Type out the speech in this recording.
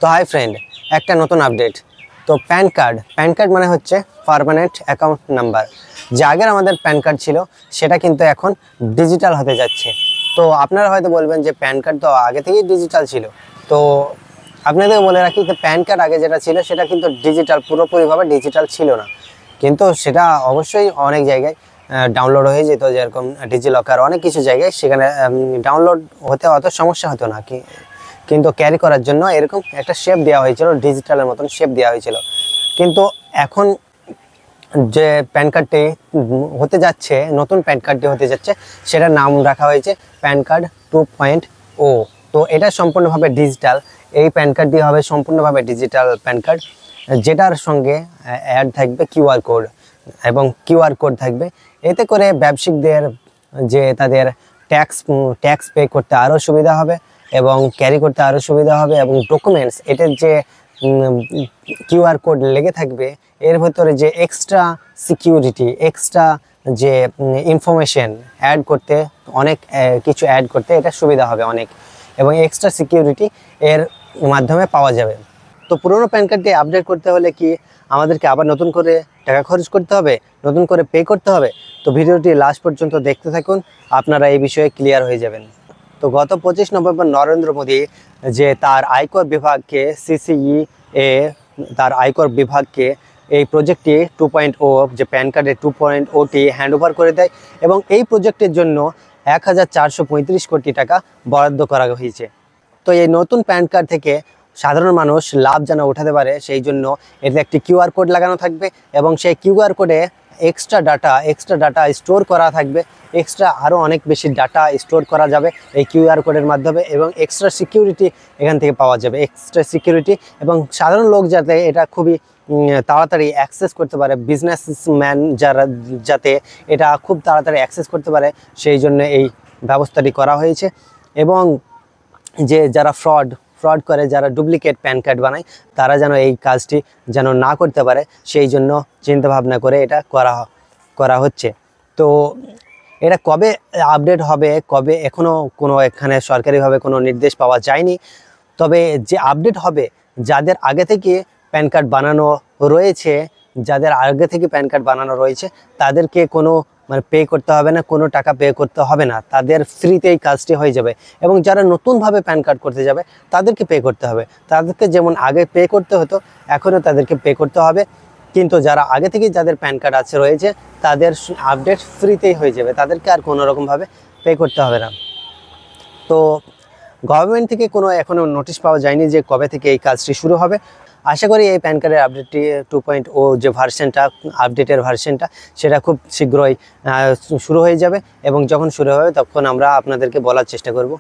তো hi friend, একটা নতুন আপডেট। তো প্যান কার্ড মানে হচ্ছে পার্মানেন্ট অ্যাকাউন্ট নাম্বার। যে আগের আমাদের প্যান কার্ড ছিল সেটা কিন্তু এখন ডিজিটাল হতে যাচ্ছে। তো আপনারা হয়তো বলবেন যে প্যান কার্ড তো আগে থেকেই ডিজিটাল ছিল। তো আপনাদের বলে রাখি যে প্যান কার্ড আগে যেটা ছিল সেটা কিন্তু ডিজিটাল, পুরোপুরিভাবে ডিজিটাল ছিল না, কিন্তু সেটা অবশ্যই অনেক জায়গায় ডাউনলোড হয়ে যেত, যেরকম ডিজিলকার অনেক কিছু জায়গায় সেখানে ডাউনলোড হতে অত সমস্যা হতো না কিন্তু ক্যারি করার জন্য এরকম একটা শেপ দেওয়া হয়েছিল, ডিজিটালের মতন শেপ দেওয়া হয়েছিল। কিন্তু এখন যে প্যান কার্ডটি হতে যাচ্ছে, নতুন প্যান কার্ডটি হতে যাচ্ছে, সেটার নাম রাখা হয়েছে প্যান কার্ড 2.0। তো এটা সম্পূর্ণভাবে ডিজিটাল। এই প্যান কার্ডটি হবে সম্পূর্ণভাবে ডিজিটাল প্যান কার্ড, যেটার সঙ্গে অ্যাড থাকবে কিউআর কোড, এবং কিউআর কোড থাকবে। এতে করে ব্যবসায়িকদের যে তাদের ট্যাক্স পে করতে আরও সুবিধা হবে এবং ক্যারি করতে আরও সুবিধা হবে, এবং ডকুমেন্টস এটার যে কিউআর কোড লেগে থাকবে এর ভেতরে যে এক্সট্রা সিকিউরিটি, এক্সট্রা যে ইনফরমেশন অ্যাড করতে, অনেক কিছু অ্যাড করতে এটা সুবিধা হবে অনেক, এবং এক্সট্রা সিকিউরিটি এর মাধ্যমে পাওয়া যাবে। তো পুরোনো প্যান কার্ডটি আপডেট করতে হলে কি আমাদেরকে আবার নতুন করে টাকা খরচ করতে হবে, নতুন করে পে করতে হবে? তো ভিডিওটি লাস্ট পর্যন্ত দেখতে থাকুন, আপনারা এই বিষয়ে ক্লিয়ার হয়ে যাবেন। তো গত 25 নভেম্বর নরেন্দ্র মোদী যে তার আয়কর বিভাগকে সিসিই তার আয়কর বিভাগকে এই প্রজেক্টটি 2.0 যে প্যান কার্ডের 2.0টি হ্যান্ড ওভার করে দেয়, এবং এই প্রজেক্টের জন্য 1435 কোটি টাকা বরাদ্দ করা হয়েছে। তো এই নতুন প্যান কার্ড থেকে সাধারণ মানুষ লাভ যেন উঠাতে পারে, সেই জন্য এতে একটি কিউআর কোড লাগানো থাকবে, এবং সেই কিউআর কোডে এক্সট্রা ডাটা স্টোর করা থাকবে। এক্সট্রা আরও অনেক বেশি ডাটা স্টোর করা যাবে এই কিউআর কোডের মাধ্যমে, এবং এক্সট্রা সিকিউরিটি এখান থেকে পাওয়া যাবে, এক্সট্রা সিকিউরিটি। এবং সাধারণ লোক যাতে এটা খুবই তাড়াতাড়ি অ্যাক্সেস করতে পারে, বিজনেসম্যান যাতে এটা খুব তাড়াতাড়ি অ্যাক্সেস করতে পারে, সেই জন্য এই ব্যবস্থাটি করা হয়েছে। এবং যারা ফ্রড করে, যারা ডুপ্লিকেট প্যান কার্ড বানায়, তারা যেন এই কাজটি যেন না করতে পারে, সেই জন্য চিন্তা ভাবনা করে এটা করা হচ্ছে। তো এটা কবে আপডেট হবে, কবে, এখনও কোনো এখানে সরকারিভাবে কোনো নির্দেশ পাওয়া যায়নি। তবে যে আপডেট হবে, যাদের আগে থেকে প্যান কার্ড বানানো রয়েছে, তাদেরকে কোনো পে করতে হবে না, কোনো টাকা পে করতে হবে না, তাদের ফ্রিতে এই কাজটি হয়ে যাবে। এবং যারা নতুনভাবে প্যান কার্ড করতে যাবে তাদেরকে পে করতে হবে, তাদেরকে যেমন আগে পে করতে হতো এখনও তাদেরকে পে করতে হবে। কিন্তু যারা আগে থেকেই যাদের প্যান কার্ড রয়েছে তাদের আপডেট ফ্রিতেই হয়ে যাবে, তাদেরকে আর কোনো রকমভাবে পে করতে হবে না। তো গভর্নমেন্ট থেকে কোনো এখনও নোটিশ পাওয়া যায়নি যে কবে থেকে এই কাজটি শুরু হবে। আশা করি এই প্যান কার্ডের আপডেটটি 2.0 যে ভার্সনটা, আপডেটের ভার্সনটা, সেটা খুব শীঘ্রই শুরু হয়ে যাবে, এবং যখন শুরু হবে তখন আমরা আপনাদেরকে বলার চেষ্টা করব।